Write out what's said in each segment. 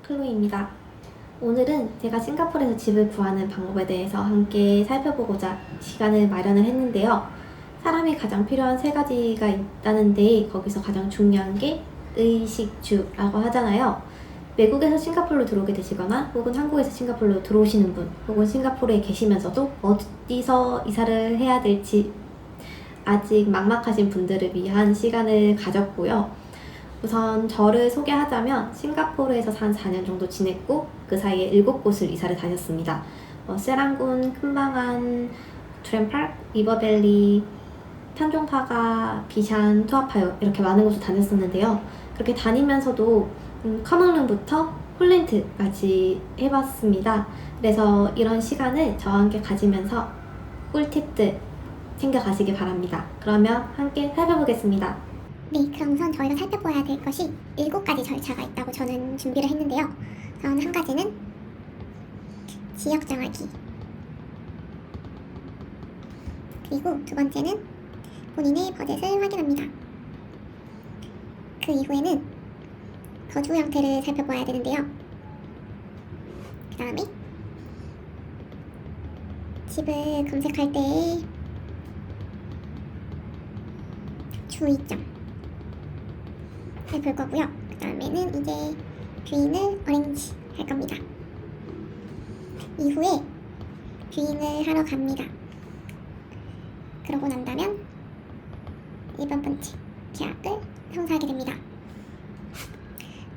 클로이입니다. 오늘은 제가 싱가포르에서 집을 구하는 방법에 대해서 함께 살펴보고자 시간을 마련을 했는데요. 사람이 가장 필요한 세 가지가 있다는데 거기서 가장 중요한 게 의식주라고 하잖아요. 외국에서 싱가포르로 들어오게 되시거나 혹은 한국에서 싱가포르로 들어오시는 분 혹은 싱가포르에 계시면서도 어디서 이사를 해야 될지 아직 막막하신 분들을 위한 시간을 가졌고요. 우선 저를 소개하자면 싱가포르에서 한 4년 정도 지냈고 그 사이에 7곳을 이사를 다녔습니다. 세랑군, 큰방안, 트램파크, 리버밸리, 탄종파가, 비샨, 투아파요 이렇게 많은 곳을 다녔었는데요. 그렇게 다니면서도 커널룸부터 홀랜드까지 해봤습니다. 그래서 이런 시간을 저와 함께 가지면서 꿀팁들 챙겨가시기 바랍니다. 그러면 함께 살펴보겠습니다. 네, 그럼 우선 저희가 살펴봐야 될 것이 7가지 절차가 있다고 저는 준비를 했는데요. 우선 한 가지는 지역 정하기, 그리고 두 번째는 본인의 버젯을 확인합니다. 그 이후에는 거주 형태를 살펴봐야 되는데요. 그 다음에 집을 검색할 때의 주의점 볼 거고요. 그 다음에는 이제 뷰인을 어레인지 할 겁니다. 이후에 뷰인을 하러 갑니다. 그러고 난다면 1번 번째 계약을 성사하게 됩니다.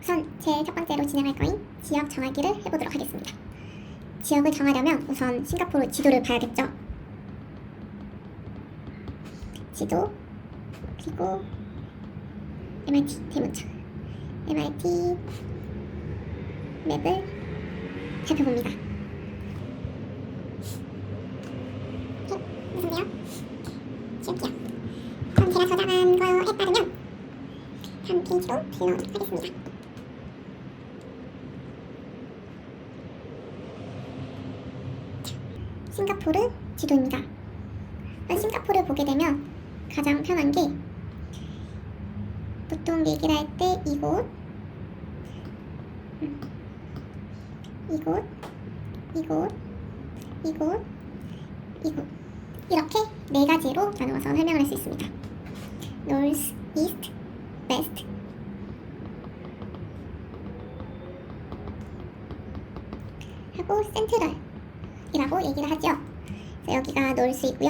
우선 제일 첫 번째로 진행할 거인 지역 정하기를 해보도록 하겠습니다. 지역을 정하려면 우선 싱가포르 지도를 봐야겠죠. 지도, 그리고 MRT 대문짝, MRT 맵을 살펴봅니다. 무슨데요? 지역이요. 그럼 제가 저장한 거에 따르면 3페이지로 불러오도록 하겠습니다. 싱가포르 지도입니다. 싱가포르를 보게 되면 가장 편한 게 보통 얘기를 할 때 이곳, 이곳, 이곳, 이곳, 이곳 이렇게 4가지로 나누어서 설명을 할 수 있습니다. North, East, West 하고 센트럴이라고 얘기를 하죠. 그래서 여기가 노스이고요.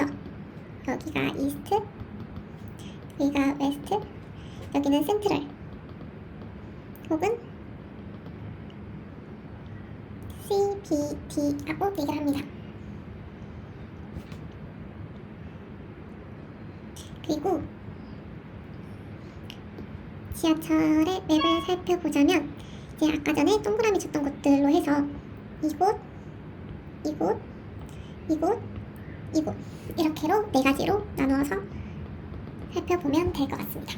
여기가 이스트, 여기가 웨스트, 여기는 센트럴 혹은 CBD라고 얘기를 합니다. 그리고 지하철의 맵을 살펴보자면 이제 아까 전에 동그라미 줬던 곳들로 해서 이곳, 이곳, 이곳, 이곳 이렇게로 4가지로 나누어서 살펴보면 될 것 같습니다.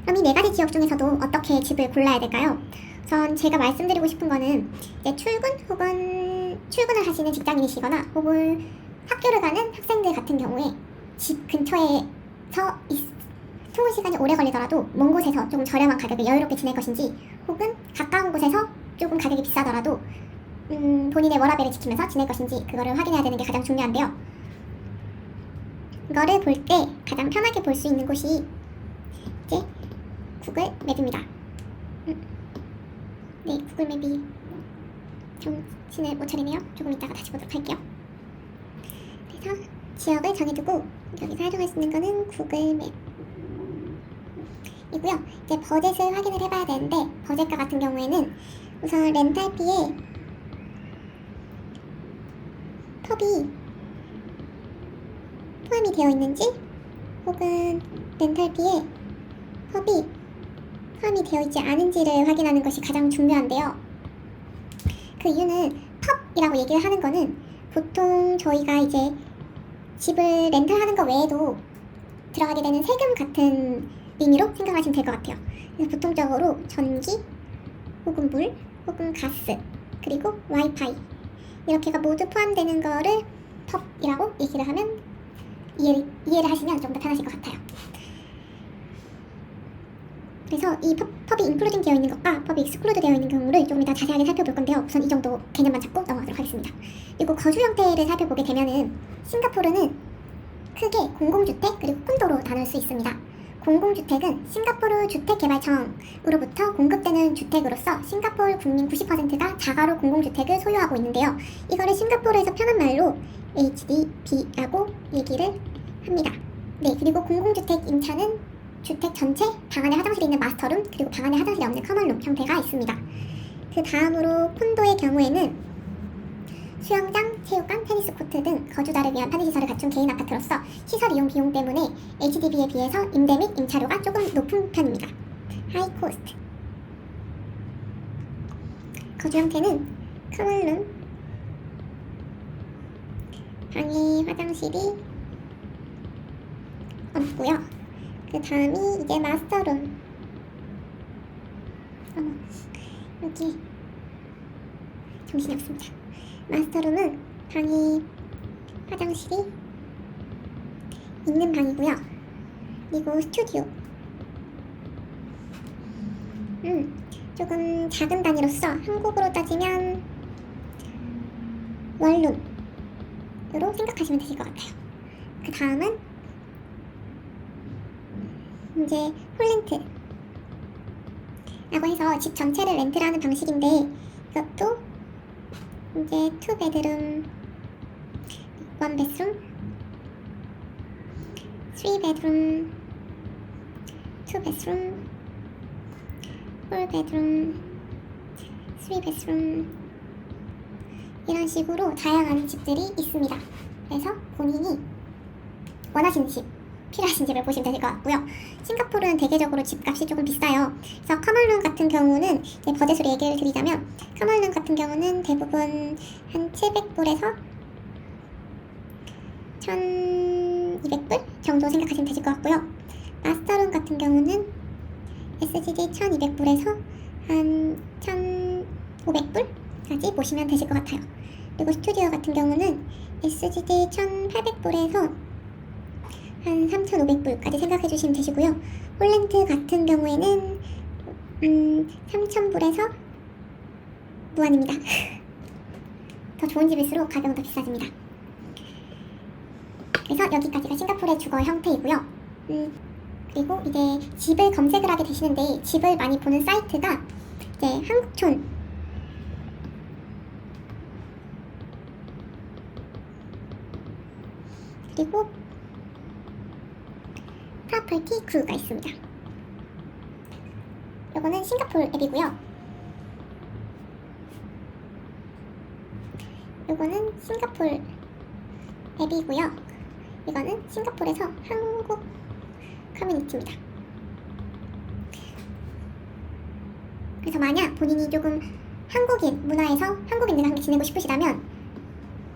그럼 이 4가지 지역 중에서도 어떻게 집을 골라야 될까요? 우선 제가 말씀드리고 싶은 거는 이제 출근 혹은 출근을 하시는 직장인이시거나 혹은 학교를 가는 학생들 같은 경우에 집 근처에서 통근 시간이 오래 걸리더라도 먼 곳에서 조금 저렴한 가격에 여유롭게 지낼 것인지 혹은 가까운 곳에서 조금 가격이 비싸더라도 본인의 워라밸을 지키면서 지낼 것인지 그거를 확인해야 되는 게 가장 중요한데요. 이거를 볼 때 가장 편하게 볼 수 있는 곳이 이제 구글 맵입니다. 네, 구글 맵이 정신을 못 차리네요. 조금 이따가 다시 보도록 할게요. 그래서 지역을 정해두고 여기서 활용할 수 있는 거는 구글 맵이고요. 이제 버젯을 확인을 해봐야 되는데 버젯과 같은 경우에는 우선 렌탈비에 펍이 포함이 되어 있는지 혹은 렌탈비에 펍이 포함이 되어 있지 않은지를 확인하는 것이 가장 중요한데요. 그 이유는 펍이라고 얘기를 하는 거는 보통 저희가 이제 집을 렌탈하는 거 외에도 들어가게 되는 세금 같은 의미로 생각하시면 될 것 같아요. 그래서 보통적으로 전기 혹은 물 혹은 가스 그리고 와이파이 이렇게가 모두 포함되는 거를 펍이라고 얘기를 하면 이해를 하시면 좀 더 편하실 것 같아요. 그래서 이 펍이 인클루딩 되어 있는 것과 펍이 익스클루드 되어 있는 경우를 조금 이따 자세하게 살펴볼 건데요. 우선 이 정도 개념만 잡고 넘어가도록 하겠습니다. 그리고 거주 형태를 살펴보게 되면은 싱가포르는 크게 공공주택 그리고 콘도로 나눌 수 있습니다. 공공주택은 싱가포르 주택개발청으로부터 공급되는 주택으로서 싱가포르 국민 90%가 자가로 공공주택을 소유하고 있는데요. 이거를 싱가포르에서 편한 말로 HDB라고 얘기를 합니다. 네, 그리고 공공주택 임차는 주택 전체 방 안에 화장실이 있는 마스터룸 그리고 방 안에 화장실이 없는 커먼룸 형태가 있습니다. 그 다음으로 콘도의 경우에는 수영장, 체육관, 테니스 코트 등 거주자를 위한 편의시설을 갖춘 개인 아파트로서 시설 이용 비용 때문에 HDB에 비해서 임대 및 임차료가 조금 높은 편입니다. 하이 코스트. 거주 형태는 커먼룸, 방에 화장실이 없고요. 그 다음이 이제 마스터룸. 여기 정신이 없습니다. 마스터룸은 방에 화장실이 있는 방이고요. 그리고 스튜디오. 조금 작은 단위로서 한국으로 따지면 원룸으로 생각하시면 되실 것 같아요. 그 다음은 이제 홀렌트 라고 해서 집 전체를 렌트를 하는 방식인데 이것도 이제 2베드룸, 1베드룸, 3베드룸, 2베드룸, 4베드룸, 3베드룸 이런 식으로 다양한 집들이 있습니다. 그래서 본인이 원하시는 집, 필요하신 집을 보시면 되실 것 같고요. 싱가포르는 대개적으로 집값이 조금 비싸요. 그래서 커먼룸 같은 경우는 버젯으로 얘기를 드리자면 커먼룸 같은 경우는 대부분 한 700불에서 1200불 정도 생각하시면 되실 것 같고요. 마스터룸 같은 경우는 SGD 1200불에서 한 1500불까지 보시면 되실 것 같아요. 그리고 스튜디오 같은 경우는 SGD 1800불에서 한 3,500불까지 생각해 주시면 되시고요. 홀렌트 같은 경우에는 3,000불에서 무한입니다. 더 좋은 집일수록 가격은 더 비싸집니다. 그래서 여기까지가 싱가포르의 주거 형태이고요. 그리고 이제 집을 검색을 하게 되시는데 집을 많이 보는 사이트가 이제 한국촌 그리고 프로퍼티 구가 있습니다. 요거는 싱가포르 앱이고요. 요거는 싱가포르 앱이고요. 이거는 싱가포르에서 한국 커뮤니티입니다. 그래서 만약 본인이 조금 한국인 문화에서 한국인들과 함께 지내고 싶으시다면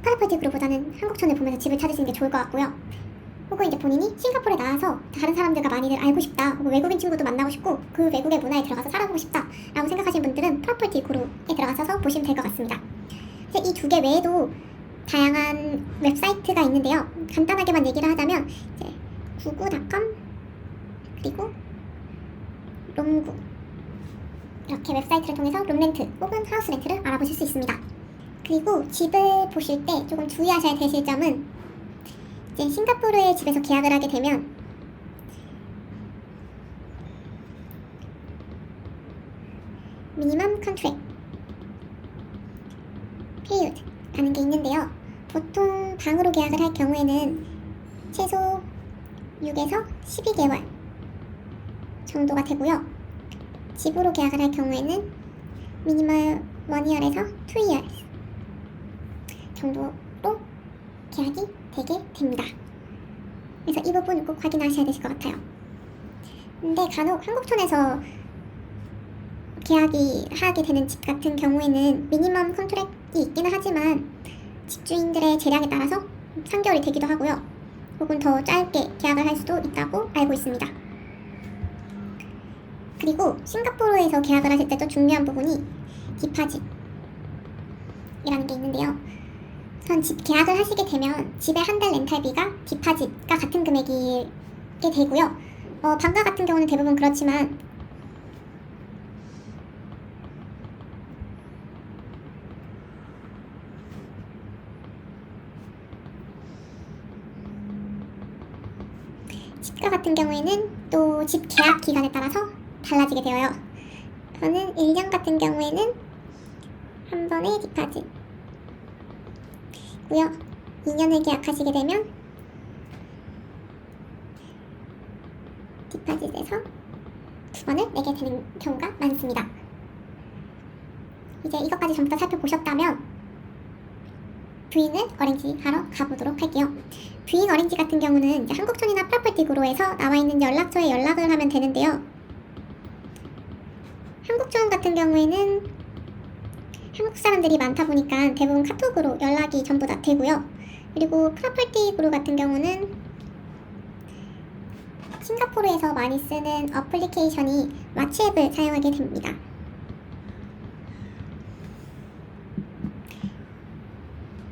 프로퍼티 그룹보다는 한국촌을 보면서 집을 찾으시는 게 좋을 것 같고요. 혹은 이제 본인이 싱가포르에 나와서 다른 사람들과 많이들 알고 싶다, 혹은 외국인 친구도 만나고 싶고 그 외국의 문화에 들어가서 살아보고 싶다 라고 생각하시는 분들은 프로퍼티 그룹에 들어가셔서 보시면 될 것 같습니다. 이 두 개 외에도 다양한 웹사이트가 있는데요. 간단하게만 얘기를 하자면 이제 구구.com 그리고 롬구 이렇게 웹사이트를 통해서 롬렌트 혹은 하우스 렌트를 알아보실 수 있습니다. 그리고 집을 보실 때 조금 주의하셔야 되실 점은 이제 싱가포르의 집에서 계약을 하게 되면 미니멈 컨트랙 피리어드 라는 게 있는데요. 보통 방으로 계약을 할 경우에는 최소 6에서 12개월 정도가 되고요. 집으로 계약을 할 경우에는 미니멀 1year에서 2years 정도로 계약이 되게 됩니다. 그래서 이 부분 꼭 확인하셔야 되실 것 같아요. 근데 간혹 한국촌에서 계약이 하게 되는 집 같은 경우에는 미니멈 컨트랙이 있기는 하지만 집주인들의 재량에 따라서 3개월이 되기도 하고요. 혹은 더 짧게 계약을 할 수도 있다고 알고 있습니다. 그리고 싱가포르에서 계약을 하실 때 또 중요한 부분이 디파짓이라는 게 있는데요. 우선 집 계약을 하시게 되면 집의 한 달 렌탈비가 디파짓과 같은 금액이게 되고요. 방과 같은 경우는 대부분 그렇지만 같은 경우에는 또 집 계약 기간에 따라서 달라지게 되어요. 저는 1년 같은 경우에는 한 번에 디파짓 고요. 2년을 계약하시게 되면 디파짓에서 2번을 내게 되는 경우가 많습니다. 이제 이것까지 전부 다 살펴보셨다면 뷰잉을 어레인지 하러 가보도록 할게요. 뷰잉 어레인지 같은 경우는 이제 한국촌이나 프로퍼티 구로에서 나와있는 연락처에 연락을 하면 되는데요. 한국촌 같은 경우에는 한국 사람들이 많다 보니까 대부분 카톡으로 연락이 전부 다 되고요. 그리고 프로퍼티 구로 같은 경우는 싱가포르에서 많이 쓰는 어플리케이션이 왓츠앱을 사용하게 됩니다.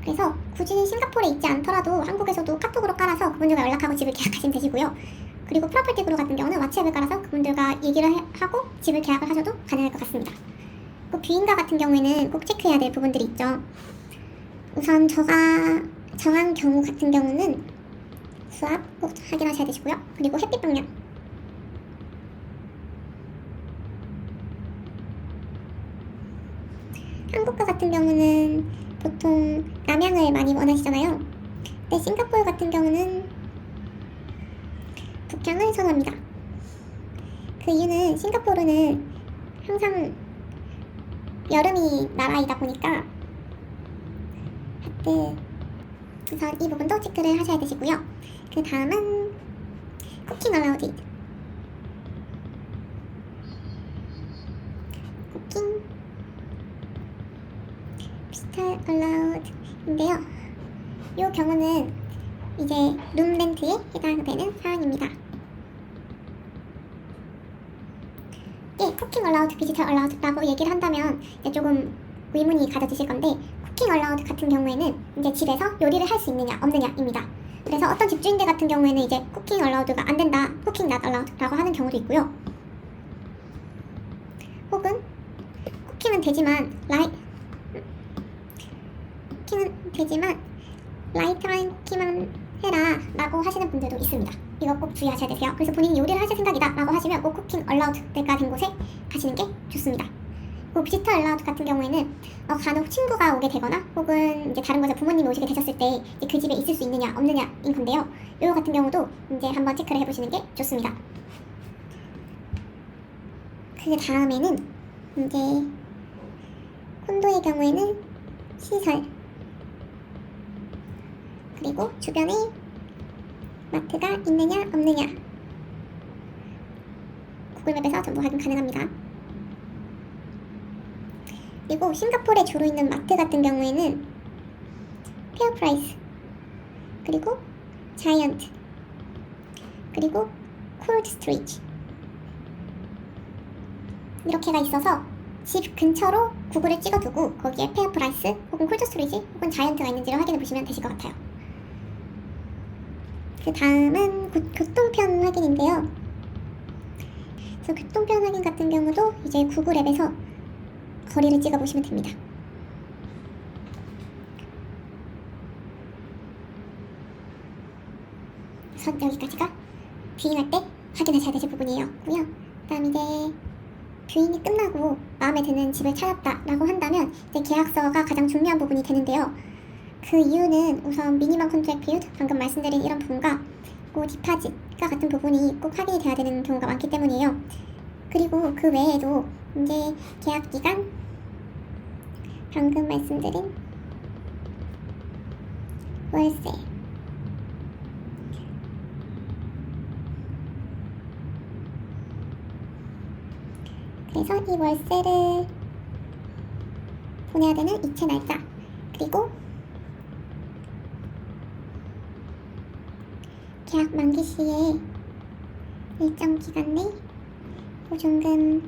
그래서 굳이 싱가포르에 있지 않더라도 한국에서도 카톡으로 깔아서 그분들과 연락하고 집을 계약하시면 되시고요. 그리고 프로퍼티 그룹 같은 경우는 왓츠앱을 깔아서 그분들과 얘기를 하고 집을 계약을 하셔도 가능할 것 같습니다. 그 뷰잉가 같은 경우에는 꼭 체크해야 될 부분들이 있죠. 우선 저가 정한 경우 같은 경우는 수압 꼭 확인하셔야 되시고요. 그리고 햇빛 방향, 한국과 같은 경우는 보통 남향을 많이 원하시잖아요. 근데 싱가포르 같은 경우는 북향을 선호합니다. 그 이유는 싱가포르는 항상 여름이 나라이다 보니까 우선 이 부분도 체크를 하셔야 되시고요. 그 다음은 쿠킹 알라우드, 쿠킹 비스탈 알라우드인데요. 이 경우는 이제 룸 렌트에 해당되는 사항입니다. 예, 쿠킹 얼라우드, 비지털 얼라우드라고 얘기를 한다면 이제 조금 의문이 가져지실 건데, 쿠킹 얼라우드 같은 경우에는 이제 집에서 요리를 할 수 있느냐 없느냐입니다. 그래서 어떤 집주인들 같은 경우에는 이제 쿠킹 얼라우드가 안 된다, 쿠킹 낫 얼라우드라고 하는 경우도 있고요. 혹은 쿠킹은 되지만 라이트라인 쿠킹만 해라 라고 하시는 분들도 있습니다. 이거 꼭 주의하셔야 되세요. 그래서 본인이 요리를 하실 생각이다 라고 하시면 꼭 쿠킹 얼라우드가 된 곳에 가시는 게 좋습니다. 그 비지터 얼라우드 같은 경우에는 간혹 친구가 오게 되거나 혹은 이제 다른 곳에 부모님이 오시게 되셨을 때 그 집에 있을 수 있느냐 없느냐인 건데요. 이거 같은 경우도 이제 한번 체크를 해보시는 게 좋습니다. 그 다음에는 이제 콘도의 경우에는 시설, 그리고 주변에 마트가 있느냐 없느냐 구글맵에서 전부 확인 가능합니다. 그리고 싱가포르에 주로 있는 마트 같은 경우에는 페어프라이스, 그리고 자이언트, 그리고 콜드스토리지 이렇게가 있어서 집 근처로 구글을 찍어두고 거기에 페어프라이스 혹은 콜드스토리지 혹은 자이언트가 있는지를 확인해 보시면 되실 것 같아요. 그 다음은 교통편 확인인데요. 그래서 교통편 확인 같은 경우도 이제 구글 앱에서 거리를 찍어 보시면 됩니다. 우선 여기까지가 뷰잉할 때 확인하셔야 되실 부분이에요. 그 다음 이제 뷰잉이 끝나고 마음에 드는 집을 찾았다 라고 한다면 이제 계약서가 가장 중요한 부분이 되는데요. 그 이유는 우선 미니멈 컨트랙 피리어드, 방금 말씀드린 이런 부분과 그 디파짓과 같은 부분이 꼭 확인이 돼야 되는 경우가 많기 때문이에요. 그리고 그 외에도 이제 계약 기간, 방금 말씀드린 월세, 그래서 이 월세를 보내야 되는 이체 날짜, 그리고 계약 만기 시에 일정 기간 내 보증금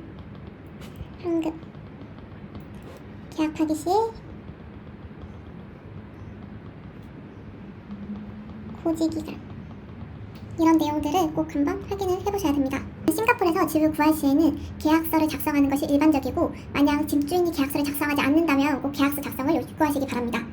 환급, 계약하기 시에 고지 기간, 이런 내용들을 꼭 한번 확인을 해보셔야 됩니다. 싱가포르에서 집을 구할 시에는 계약서를 작성하는 것이 일반적이고, 만약 집주인이 계약서를 작성하지 않는다면 꼭 계약서 작성을 요구하시기 바랍니다.